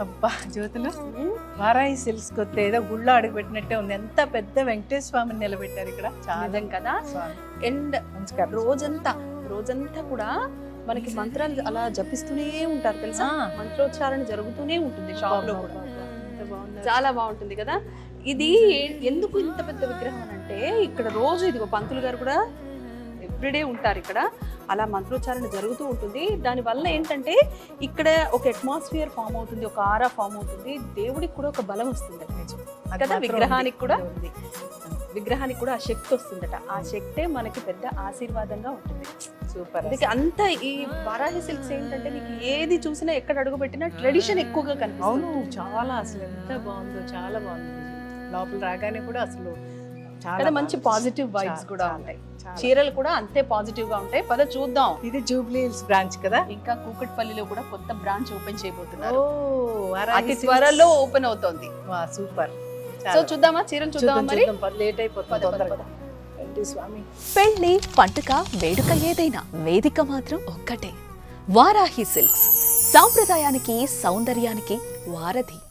అబ్బా జ్యోతులు వారాయి సిల్క్స్ కొత్త ఏదో గుళ్ళో అడుగు పెట్టినట్టే ఉంది. ఎంత పెద్ద వెంకటేశ్వర స్వామిని నిలబెట్టారు ఇక్కడ. నిజం కదా. అండ్ నమస్కారం. రోజంతా కూడా మనకి మంత్రాలు అలా జపిస్తూనే ఉంటారు తెలుసా. మంత్రోచ్చారణ జరుగుతూనే ఉంటుంది షాప్ లో కూడా. చాలా బాగుంటుంది కదా. ఇది ఎందుకు ఇంత పెద్ద విగ్రహం అని అంటే ఇక్కడ రోజు ఇదిగో పంతులు గారు కూడా ఎవ్రీడే ఉంటారు ఇక్కడ. అలా మంత్రోచ్చారణ జరుగుతూ ఉంటుంది. దానివల్ల ఏంటంటే ఇక్కడ ఒక అట్మాస్ఫియర్ ఫామ్ అవుతుంది, ఒక ఆరా ఫామ్ అవుతుంది. దేవుడికి కూడా ఒక బలం వస్తుంది కదా. విగ్రహానికి కూడా ఆ శక్తి వస్తుందట. ఆ శక్తే మనకి పెద్ద ఆశీర్వాదంగా ఉంటుంది. సూపర్. అందుకే అంత ఈ వారాహి సిల్క్స్ ఏంటంటే నీకు ఏది చూసినా ఎక్కడ అడుగు పెట్టినా ట్రెడిషన్ ఎక్కువగా కనిపిస్తుంది. అవును, చాలా అసలు ఎంత బాగుందో, చాలా బాగుంది. లోపల రాగానే కూడా అసలు చాలా మంచి పాజిటివ్ వైబ్స్ కూడా ఉంటాయి. చీరలు కూడా అంతే పాజిటివ్ గా ఉంటాయి. పద చూద్దాం. ఇది జూబ్లీ హిల్స్ బ్రాంచ్ కదా. ఇంకా కూకట్పల్లిలో కూడా కొత్త బ్రాంచ్ ఓపెన్ చేయబోతున్నారు. వారాహి అతి త్వరలో ఓపెన్ అవుతోంది. సూపర్. సో చూద్దామా, చీరలు చూద్దాం. మరి లేట్ అయిపోతుంది. స్వామి పెళ్లి, పండుగ, వేడుక ఏదైనా వేదిక మాత్రం ఒక్కటే. వారాహి సిల్క్స్, సాంప్రదాయానికి సౌందర్యానికి వారధి.